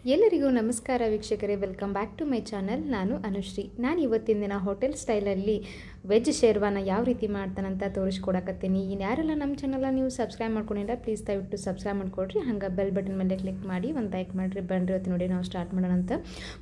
ಎಲ್ಲರಿಗೂ ನಮಸ್ಕಾರ ವೀಕ್ಷಕರೇ, welcome back to my channel. ನಾನು ಅನುಶ್ರೀ. ನಾನು ಇವತ್ತಿನ ದಿನ ಹೋಟೆಲ್ ಸ್ಟೈಲಲ್ಲಿ ವೆಜ್ ಶೇರ್ವಾನ ಯಾವ ರೀತಿ ಮಾಡ್ತಾನಂತ ತೋರಿಸ್ಕೊಡಕತ್ತೀನಿ. ಯಾರೆಲ್ಲ ನಮ್ಮ ಚಾನಲ್ನ ನೀವು ಸಬ್ಸ್ಕ್ರೈಬ್ ಮಾಡ್ಕೊಂಡಿಲ್ಲ ಪ್ಲೀಸ್ ದಯವಿಟ್ಟು ಸಬ್ಸ್ಕ್ರೈಬ್ ಮಾಡ್ಕೊಡ್ರಿ. ಹಂಗೆ ಬೆಲ್ ಬಟನ್ ಮೇಲೆ ಕ್ಲಿಕ್ ಮಾಡಿ ಒಂದು ಲೈಕ್ ಮಾಡಿರಿ. ಬನ್ರಿ ಇವತ್ತು ನೋಡಿ ನಾವು ಸ್ಟಾರ್ಟ್ ಮಾಡೋಣ ಅಂತ.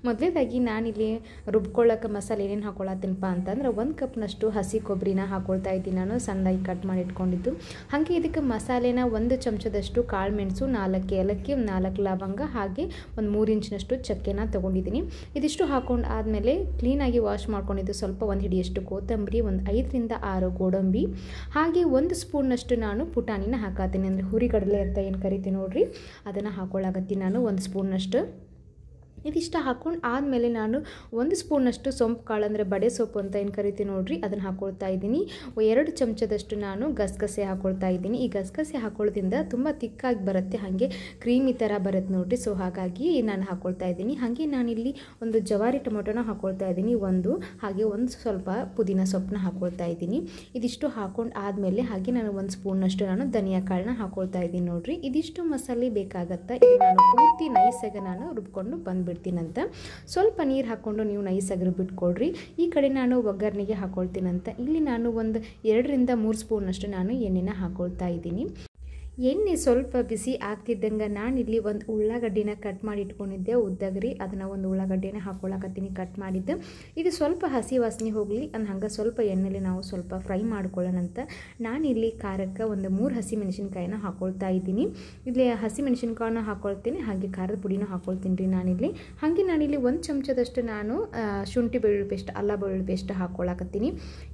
ಮೊದಲೇದಾಗಿ ನಾನಿಲ್ಲಿ ರುಬ್ಕೊಳ್ಳೋಕೆ ಮಸಾಲೆ ಏನೇನು ಹಾಕೊಳ್ಳತ್ತೀನಪ್ಪ ಅಂತಂದ್ರೆ 1 ಕಪ್ನಷ್ಟು ಹಸಿ ಕೊಬ್ಬರಿನ ಹಾಕೊಳ್ತಾ ಇದ್ದೀನಿ. ನಾನು ಸಣ್ಣದಾಗಿ ಕಟ್ ಮಾಡಿ ಇಟ್ಕೊಂಡಿದ್ದು. ಹಾಗೆ ಇದಕ್ಕೆ ಮಸಾಲೆನ 1 ಚಮಚದಷ್ಟು ಕಾಳು ಮೆಣಸು, 4 ಏಲಕ್ಕಿ, 4 ಲವಂಗ, ಹಾಗೆ ಒಂದು 3 ಇಂಚಿನಷ್ಟು ಚಕ್ಕೆನ ತೊಗೊಂಡಿದ್ದೀನಿ. ಇದಿಷ್ಟು ಹಾಕೊಂಡು ಆದಮೇಲೆ ಕ್ಲೀನಾಗಿ ವಾಶ್ ಮಾಡ್ಕೊಂಡಿದ್ದು ಸ್ವಲ್ಪ 1 ಹಿಡಿಯಷ್ಟು ಕೊತ್ತಂಬರಿ, ಒಂದು 5 ರಿಂದ 6 ಗೋಡಂಬಿ, ಹಾಗೆ 1 ಸ್ಪೂನ್ನಷ್ಟು ನಾನು ಪುಟಾಣಿನ ಹಾಕತ್ತೀನಿ. ಅಂದರೆ ಹುರಿಗಡಲೆ ಅಂತ ಏನು ಕರಿತೀನಿ ನೋಡ್ರಿ, ಅದನ್ನು ಹಾಕೊಳ್ಳಾಕತ್ತೀನಿ ನಾನು 1 ಸ್ಪೂನ್ನಷ್ಟು. ಇದಿಷ್ಟ ಹಾಕೊಂಡು ಆದಮೇಲೆ ನಾನು 1 ಸ್ಪೂನ್ನಷ್ಟು ಸೊಂಪು ಕಾಳು, ಅಂದರೆ ಬಡೆ ಸೊಪ್ಪು ಅಂತ ಏನು ಕರಿತೀನಿ ನೋಡ್ರಿ, ಅದನ್ನು ಹಾಕ್ಕೊಳ್ತಾ ಇದ್ದೀನಿ. 2 ಚಮಚದಷ್ಟು ನಾನು ಗಸಗಸೆ ಹಾಕ್ಕೊಳ್ತಾ ಇದ್ದೀನಿ. ಈ ಗಸಗಸೆ ಹಾಕೊಳ್ಳೋದ್ರಿಂದ ತುಂಬ ತಿಕ್ಕಾಗಿ ಬರುತ್ತೆ, ಹಾಗೆ ಕ್ರೀಮಿ ಥರ ಬರುತ್ತೆ ನೋಡ್ರಿ. ಸೊ ಹಾಗಾಗಿ ನಾನು ಹಾಕ್ಕೊಳ್ತಾ ಇದ್ದೀನಿ. ಹಾಗೆ ನಾನಿಲ್ಲಿ ಒಂದು ಜವಾರಿ ಟೊಮೊಟೊನ ಹಾಕ್ಕೊಳ್ತಾ ಇದ್ದೀನಿ, ಹಾಗೆ ಒಂದು ಸ್ವಲ್ಪ ಪುದೀನ ಸೊಪ್ಪನ್ನ ಹಾಕ್ಕೊಳ್ತಾ ಇದ್ದೀನಿ. ಇದಿಷ್ಟು ಹಾಕೊಂಡು ಆದಮೇಲೆ ಹಾಗೆ ನಾನು 1 ಸ್ಪೂನ್ನಷ್ಟು ನಾನು ಧನಿಯಾ ಕಾಳನ್ನ ಹಾಕ್ಕೊಳ್ತಾ ಇದ್ದೀನಿ ನೋಡ್ರಿ. ಇದಿಷ್ಟು ಮಸಾಲೆ ಬೇಕಾಗತ್ತೆ. ಇದು ನಾನು ಪೂರ್ತಿ ನೈಸಾಗಿ ನಾನು ರುಬ್ಕೊಂಡು ಬಂದ್ಬಿಡ್ತೀನಿ ಅಂತ. ಸ್ವಲ್ಪ ನೀರು ಹಾಕ್ಕೊಂಡು ನೀವು ನೈಸಾಗಿ ಬಿಟ್ಕೊಳ್ರಿ. ಈ ಕಡೆ ನಾನು ಒಗ್ಗರಣೆಗೆ ಹಾಕ್ಕೊಳ್ತೀನಂತ ಇಲ್ಲಿ ನಾನು ಒಂದು 2 ರಿಂದ 3 ಸ್ಪೂನ್ನಷ್ಟು ನಾನು ಎಣ್ಣೆನ ಹಾಕ್ಕೊಳ್ತಾ ಇದ್ದೀನಿ. ಎಣ್ಣೆ ಸ್ವಲ್ಪ ಬಿಸಿ ಆಗ್ತಿದ್ದಂಗೆ ನಾನಿಲ್ಲಿ ಒಂದು ಉಳ್ಳಾಗಡ್ಡಿನ ಕಟ್ ಮಾಡಿ ಇಟ್ಕೊಂಡಿದ್ದೆ ಉದ್ದಗ್ರಿ. ಅದನ್ನು ಒಂದು ಉಳ್ಳಾಗಡ್ಡಿನ ಹಾಕ್ಕೊಳಕತ್ತೀನಿ ಕಟ್ ಮಾಡಿದ್ದು. ಇದು ಸ್ವಲ್ಪ ಹಸಿ ವಾಸನೆ ಹೋಗಲಿ ಅಂದ್ ಹಂಗೆ ಸ್ವಲ್ಪ ಎಣ್ಣೆಲಿ ನಾವು ಸ್ವಲ್ಪ ಫ್ರೈ ಮಾಡ್ಕೊಳ್ಳೋಣಂತ ನಾನಿಲ್ಲಿ ಖಾರಕ್ಕೆ ಒಂದು 3 ಹಸಿ ಮೆಣಸಿನ್ಕಾಯಿನ ಹಾಕ್ಕೊಳ್ತಾ ಇದ್ದೀನಿ. ಇಲ್ಲಿ ಹಸಿ ಮೆಣಸಿನ್ಕಾಯಿನ ಹಾಕ್ಕೊಳ್ತೀನಿ, ಹಾಗೆ ಖಾರದ ಪುಡಿನೂ ಹಾಕ್ಕೊಳ್ತೀನಿ ರೀ ನಾನಿಲ್ಲಿ. ಹಾಗೆ ನಾನಿಲ್ಲಿ 1 ಚಮಚದಷ್ಟು ನಾನು ಶುಂಠಿ ಬೆಳ್ಳುಳ್ಳಿ ಪೇಸ್ಟ್, ಅಲ್ಲ ಬೆಳ್ಳುಳ್ಳಿ ಪೇಸ್ಟ್ ಹಾಕ್ಕೊಳಕತ್ತೀನಿ.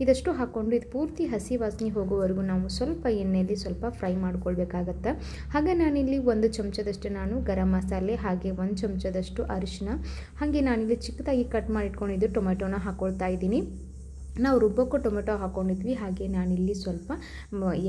ಇದಷ್ಟು ಹಾಕ್ಕೊಂಡು ಇದು ಪೂರ್ತಿ ಹಸಿ ವಾಸನೆ ಹೋಗೋವರೆಗೂ ನಾವು ಸ್ವಲ್ಪ ಎಣ್ಣೆಯಲ್ಲಿ ಸ್ವಲ್ಪ ಫ್ರೈ ಮಾಡ್ಕೊಳ್ಬೇಕು ಆಗುತ್ತೆ. ಹಾಗೆ ನಾನಿಲ್ಲಿ 1 ಚಮಚದಷ್ಟು ನಾನು ಗರಂ ಮಸಾಲೆ, ಹಾಗೆ 1 ಚಮಚದಷ್ಟು ಅರಿಶಿನ, ಹಾಗೆ ನಾನಿಲ್ಲಿ ಚಿಕ್ಕದಾಗಿ ಕಟ್ ಮಾಡಿ ಇಟ್ಕೊಂಡಿದ್ದು ಟೊಮೆಟೊನ ಹಾಕ್ಕೊಳ್ತಾ ಇದ್ದೀನಿ. ನಾವು ರುಬ್ಬಕ್ಕೂ ಟೊಮೆಟೊ ಹಾಕ್ಕೊಂಡಿದ್ವಿ. ಹಾಗೆ ನಾನಿಲ್ಲಿ ಸ್ವಲ್ಪ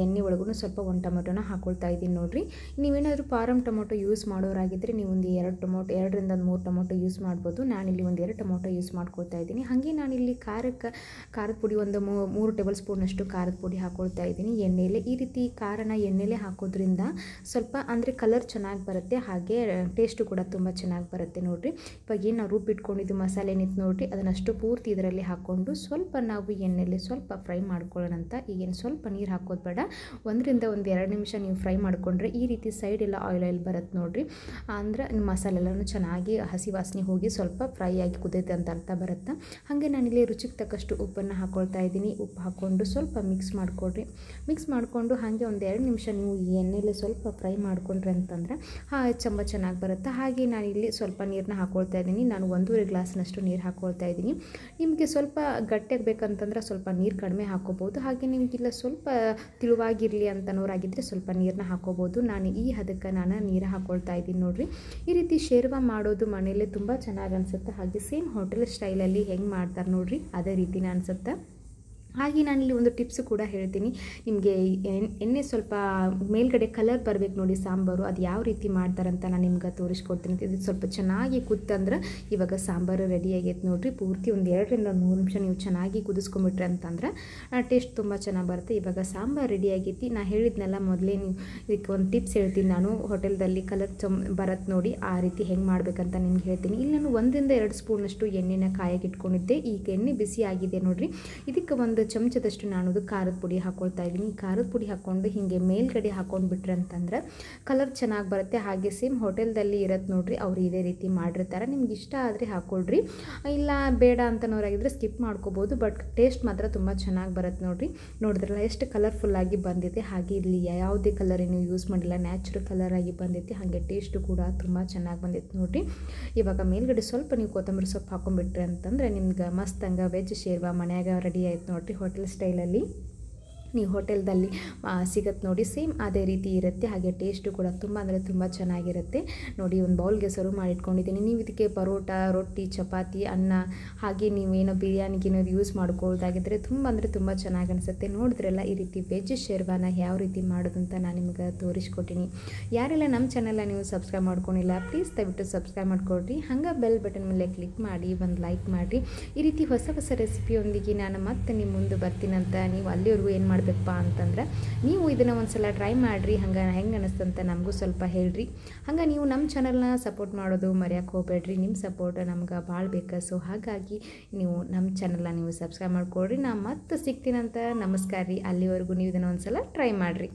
ಎಣ್ಣೆ ಒಳಗೂ ಸ್ವಲ್ಪ 1 ಟೊಮೆಟೊನ ಹಾಕ್ಕೊಳ್ತಾ ಇದ್ದೀನಿ ನೋಡಿರಿ. ನೀವೇನಾದರೂ ಪಾರಮ್ ಟೊಮೊಟೊ ಯೂಸ್ ಮಾಡೋರಾಗಿದ್ದರೆ ನೀವು ಒಂದು 2 ರಿಂದ 3 ಟೊಮೊಟೊ ಯೂಸ್ ಮಾಡ್ಬೋದು. ನಾನಿಲ್ಲಿ ಒಂದು 2 ಟೊಮೊಟೊ ಯೂಸ್ ಮಾಡ್ಕೊಳ್ತಾ ಇದ್ದೀನಿ. ಹಾಗೆ ನಾನಿಲ್ಲಿ ಖಾರದ ಪುಡಿ ಒಂದು 3 ಟೇಬಲ್ ಸ್ಪೂನಷ್ಟು ಖಾರದ ಪುಡಿ ಹಾಕ್ಕೊಳ್ತಾ ಇದ್ದೀನಿ ಎಣ್ಣೆಲೆ. ಈ ರೀತಿ ಖಾರನ ಎಣ್ಣೆಲೆ ಹಾಕೋದ್ರಿಂದ ಸ್ವಲ್ಪ ಅಂದರೆ ಕಲರ್ ಚೆನ್ನಾಗಿ ಬರುತ್ತೆ, ಹಾಗೆ ಟೇಸ್ಟು ಕೂಡ ತುಂಬ ಚೆನ್ನಾಗಿ ಬರುತ್ತೆ ನೋಡಿರಿ. ಇವಾಗ ಏನು ನಾವು ರುಬ್ಬಿಟ್ಕೊಂಡಿದ್ದು ಮಸಾಲೆ ಏನಿತ್ತು ನೋಡಿರಿ, ಅದನ್ನಷ್ಟು ಪೂರ್ತಿ ಇದರಲ್ಲಿ ಹಾಕ್ಕೊಂಡು ಸ್ವಲ್ಪ ನಾವು ಎಣ್ಣೆಯಲ್ಲಿ ಸ್ವಲ್ಪ ಫ್ರೈ ಮಾಡ್ಕೊಳ್ಳೋಣ ಅಂತ. ಈಗೇನು ಸ್ವಲ್ಪ ನೀರು ಹಾಕೋದು ಬೇಡ, 1 ರಿಂದ 2 ನಿಮಿಷ ನೀವು ಫ್ರೈ ಮಾಡಿಕೊಂಡ್ರೆ ಈ ರೀತಿ ಸೈಡ್ ಎಲ್ಲ ಆಯಿಲ್ ಬರುತ್ತೆ ನೋಡಿರಿ. ಅಂದರೆ ಮಸಾಲೆ ಎಲ್ಲನೂ ಚೆನ್ನಾಗಿ ಹಸಿ ವಾಸನೆ ಹೋಗಿ ಸ್ವಲ್ಪ ಫ್ರೈ ಆಗಿ ಕುದೈತೆ ಅಂತ ಅರ್ಥ ಬರುತ್ತೆ. ಹಾಗೆ ನಾನಿಲ್ಲಿ ರುಚಿಗೆ ತಕ್ಕಷ್ಟು ಉಪ್ಪನ್ನು ಹಾಕ್ಕೊಳ್ತಾ ಇದ್ದೀನಿ. ಉಪ್ಪು ಹಾಕ್ಕೊಂಡು ಸ್ವಲ್ಪ ಮಿಕ್ಸ್ ಮಾಡಿಕೊಡ್ರಿ. ಮಿಕ್ಸ್ ಮಾಡಿಕೊಂಡು ಹಾಗೆ ಒಂದು 2 ನಿಮಿಷ ನೀವು ಈ ಎಣ್ಣೆಯಲ್ಲಿ ಸ್ವಲ್ಪ ಫ್ರೈ ಮಾಡಿಕೊಂಡ್ರೆ ಅಂತಂದರೆ ತುಂಬ ಚೆನ್ನಾಗಿ ಬರುತ್ತೆ. ಹಾಗೆ ನಾನಿಲ್ಲಿ ಸ್ವಲ್ಪ ನೀರನ್ನ ಹಾಕ್ಕೊಳ್ತಾ ಇದ್ದೀನಿ. ನಾನು 1.5 ಗ್ಲಾಸ್ನಷ್ಟು ನೀರು ಹಾಕ್ಕೊಳ್ತಾ ಇದ್ದೀನಿ. ನಿಮಗೆ ಸ್ವಲ್ಪ ಗಟ್ಟಿಯಾಗಬೇಕು ಅಂತಂದ್ರೆ ಸ್ವಲ್ಪ ನೀರು ಕಡಿಮೆ ಹಾಕೋಬೋದು. ಹಾಗೆ ನಿಮಗಿಲ್ಲ ಸ್ವಲ್ಪ ತಿಳುವಾಗಿರಲಿ ಅಂತನೋರಾಗಿದ್ದರೆ ಸ್ವಲ್ಪ ನೀರನ್ನ ಹಾಕೋಬೋದು. ನಾನು ಈ ಹದಕ್ಕೆ ನಾನು ನೀರು ಹಾಕ್ಕೊಳ್ತಾ ಇದ್ದೀನಿ ನೋಡಿರಿ. ಈ ರೀತಿ ಶೇರ್ವಾ ಮಾಡೋದು ಮನೆಯಲ್ಲೇ ತುಂಬ ಚೆನ್ನಾಗಿ ಅನಿಸುತ್ತೆ. ಹಾಗೆ ಸೇಮ್ ಹೋಟೆಲ್ ಸ್ಟೈಲಲ್ಲಿ ಹೆಂಗೆ ಮಾಡ್ತಾರೆ ನೋಡಿರಿ, ಅದೇ ರೀತಿನೇ ಅನಿಸುತ್ತೆ. ಹಾಗೆ ನಾನಿಲ್ಲಿ ಒಂದು ಟಿಪ್ಸ್ ಕೂಡ ಹೇಳ್ತೀನಿ ನಿಮಗೆ. ಎಣ್ಣೆ ಸ್ವಲ್ಪ ಮೇಲ್ಗಡೆ ಕಲರ್ ಬರಬೇಕು ನೋಡಿ ಸಾಂಬಾರು, ಅದು ಯಾವ ರೀತಿ ಮಾಡ್ತಾರಂತ ನಾನು ನಿಮ್ಗೆ ತೋರಿಸ್ಕೊಡ್ತೀನಿ. ಇದು ಸ್ವಲ್ಪ ಚೆನ್ನಾಗಿ ಕುತ್ತಂದ್ರೆ ಇವಾಗ ಸಾಂಬಾರು ರೆಡಿ ಆಗೈತೆ ನೋಡಿರಿ. ಪೂರ್ತಿ ಒಂದು 2 ರಿಂದ 3 ನಿಮಿಷ ನೀವು ಚೆನ್ನಾಗಿ ಕುದಿಸ್ಕೊಂಬಿಟ್ರೆ ಅಂತಂದ್ರೆ ಟೇಸ್ಟ್ ತುಂಬ ಚೆನ್ನಾಗಿ ಬರುತ್ತೆ. ಇವಾಗ ಸಾಂಬಾರು ರೆಡಿ ಆಗೈತಿ. ನಾನು ಹೇಳಿದ್ನೆಲ್ಲ ಮೊದಲೇ ನೀವು ಇದಕ್ಕೆ ಒಂದು ಟಿಪ್ಸ್ ಹೇಳ್ತೀನಿ ನಾನು. ಹೋಟೆಲ್ದಲ್ಲಿ ಕಲರ್ ಬರುತ್ತೆ ನೋಡಿ, ಆ ರೀತಿ ಹೆಂಗೆ ಮಾಡಬೇಕಂತ ನಿಮ್ಗೆ ಹೇಳ್ತೀನಿ. ಇಲ್ಲಿ ನಾನು 1 ರಿಂದ 2 ಸ್ಪೂನಷ್ಟು ಎಣ್ಣೆನ ಕಾಯಕ್ಕೆ ಇಟ್ಕೊಂಡಿದ್ದೆ. ಈಗ ಎಣ್ಣೆ ಬಿಸಿ ಆಗಿದೆ ನೋಡಿರಿ. ಇದಕ್ಕೆ 1 ಚಮಚದಷ್ಟು ನಾನು ಖಾರದ ಪುಡಿ ಹಾಕ್ಕೊಳ್ತಾ ಇದ್ದೀನಿ. ಖಾರದ ಪುಡಿ ಹಾಕ್ಕೊಂಡು ಹೀಗೆ ಮೇಲ್ಗಡೆ ಹಾಕ್ಕೊಂಡು ಬಿಟ್ರೆ ಅಂತಂದ್ರೆ ಕಲರ್ ಚೆನ್ನಾಗಿ ಬರುತ್ತೆ. ಹಾಗೆ ಸೇಮ್ ಹೋಟೆಲ್ದಲ್ಲಿ ಇರತ್ತೆ ನೋಡಿರಿ, ಅವ್ರು ಇದೇ ರೀತಿ ಮಾಡಿರ್ತಾರೆ. ನಿಮ್ಗೆ ಇಷ್ಟ ಆದರೆ ಹಾಕ್ಕೊಳ್ರಿ, ಇಲ್ಲ ಬೇಡ ಅಂತನೋರಾಗಿದ್ದರೆ ಸ್ಕಿಪ್ ಮಾಡ್ಕೋಬೋದು. ಬಟ್ ಟೇಸ್ಟ್ ಮಾತ್ರ ತುಂಬ ಚೆನ್ನಾಗಿ ಬರುತ್ತೆ ನೋಡಿರಿ. ನೋಡಿದ್ರಲ್ಲ ಎಷ್ಟು ಕಲರ್ಫುಲ್ಲಾಗಿ ಬಂದಿದೆ. ಹಾಗೆ ಇಲ್ಲಿ ಯಾವುದೇ ಕಲರ್ ನೀವು ಯೂಸ್ ಮಾಡಿಲ್ಲ, ನ್ಯಾಚುರಲ್ ಕಲರ್ ಆಗಿ ಬಂದೈತಿ. ಹಾಗೆ ಟೇಸ್ಟು ಕೂಡ ತುಂಬ ಚೆನ್ನಾಗಿ ಬಂದೈತೆ ನೋಡಿರಿ. ಇವಾಗ ಮೇಲ್ಗಡೆ ಸ್ವಲ್ಪ ನೀವು ಕೊತ್ತಂಬರಿ ಸೊಪ್ಪು ಹಾಕೊಂಡ್ಬಿಟ್ರೆ ಅಂತಂದರೆ ನಿಮ್ಗೆ ಮಸ್ತ್ ಹಂಗೆ ವೆಜ್ ಶೇರ್ವಾ ಮನ್ಯಾಗ ರೆಡಿ ಆಯ್ತು ನೋಡಿರಿ ಹೋಟೆಲ್ ಸ್ಟೈಲಲ್ಲಿ. ನೀವು ಹೋಟೆಲ್ದಲ್ಲಿ ಸಿಗುತ್ತೆ ನೋಡಿ, ಸೇಮ್ ಅದೇ ರೀತಿ ಇರುತ್ತೆ. ಹಾಗೆ ಟೇಸ್ಟು ಕೂಡ ತುಂಬ ಅಂದರೆ ತುಂಬ ಚೆನ್ನಾಗಿರುತ್ತೆ ನೋಡಿ. ಒಂದು ಬೌಲ್ಗೆ ಸರ್ವ್ ಮಾಡಿಟ್ಕೊಂಡಿದ್ದೀನಿ. ನೀವು ಇದಕ್ಕೆ ಪರೋಟ, ರೊಟ್ಟಿ, ಚಪಾತಿ, ಅನ್ನ, ಹಾಗೆ ನೀವೇನೋ ಬಿರಿಯಾನಿಗೇನಾದ್ರು ಯೂಸ್ ಮಾಡ್ಕೊಳ್ಳೋದಾಗಿದ್ದರೆ ತುಂಬ ಅಂದರೆ ತುಂಬ ಚೆನ್ನಾಗಿ ಅನಿಸುತ್ತೆ. ನೋಡಿದ್ರಲ್ಲ ಈ ರೀತಿ ವೆಜ್ ಶೇರ್ವಾನ ಯಾವ ರೀತಿ ಮಾಡೋದು ಅಂತ ನಾನು ನಿಮ್ಗೆ ತೋರಿಸ್ಕೊಟ್ಟಿನಿ. ಯಾರೆಲ್ಲ ನಮ್ಮ ಚಾನಲ್ನ ನೀವು ಸಬ್ಸ್ಕ್ರೈಬ್ ಮಾಡ್ಕೊಂಡಿಲ್ಲ ಪ್ಲೀಸ್ ದಯವಿಟ್ಟು ಸಬ್ಸ್ಕ್ರೈಬ್ ಮಾಡ್ಕೊಡ್ರಿ. ಹಾಗೆ ಬೆಲ್ ಬಟನ್ ಮೇಲೆ ಕ್ಲಿಕ್ ಮಾಡಿ ಒಂದು ಲೈಕ್ ಮಾಡಿರಿ. ಈ ರೀತಿ ಹೊಸ ಹೊಸ ರೆಸಿಪಿಯೊಂದಿಗೆ ನಾನು ಮತ್ತೆ ನಿಮ್ಮ ಮುಂದೆ ಬರ್ತೀನಂತ. ನೀವು ಅಲ್ಲಿವರೆಗೂ ಏನು ಮಾಡಿ ಮಾಡಿದೆಪ್ಪ ಅಂತಂದ್ರೆ ನೀವು ಇದನ್ನು ಒಂದು ಸಲ ಟ್ರೈ ಮಾಡಿರಿ. ಹಂಗೆ ಹೆಂಗೆ ಅನ್ನಿಸ್ತಂತ ನಮಗೂ ಸ್ವಲ್ಪ ಹೇಳ್ರಿ. ಹಂಗೆ ನೀವು ನಮ್ಮ ಚಾನಲ್ನ ಸಪೋರ್ಟ್ ಮಾಡೋದು ಮರೆಯೋಕ್ಕೆ ಹೋಗಬೇಡ್ರಿ. ನಿಮ್ಮ ಸಪೋರ್ಟ್ ನಮ್ಗೆ ಭಾಳ ಬೇಕು. ಸೊ ಹಾಗಾಗಿ ನೀವು ನಮ್ಮ ಚಾನಲ್ನ ನೀವು ಸಬ್ಸ್ಕ್ರೈಬ್ ಮಾಡ್ಕೊಳ್ರಿ. ನಾ ಮತ್ತೆ ಸಿಗ್ತೀನಂತ. ನಮಸ್ಕಾರ ರೀ. ಅಲ್ಲಿವರೆಗೂ ನೀವು ಇದನ್ನು ಒಂದು ಸಲ ಟ್ರೈ ಮಾಡಿರಿ.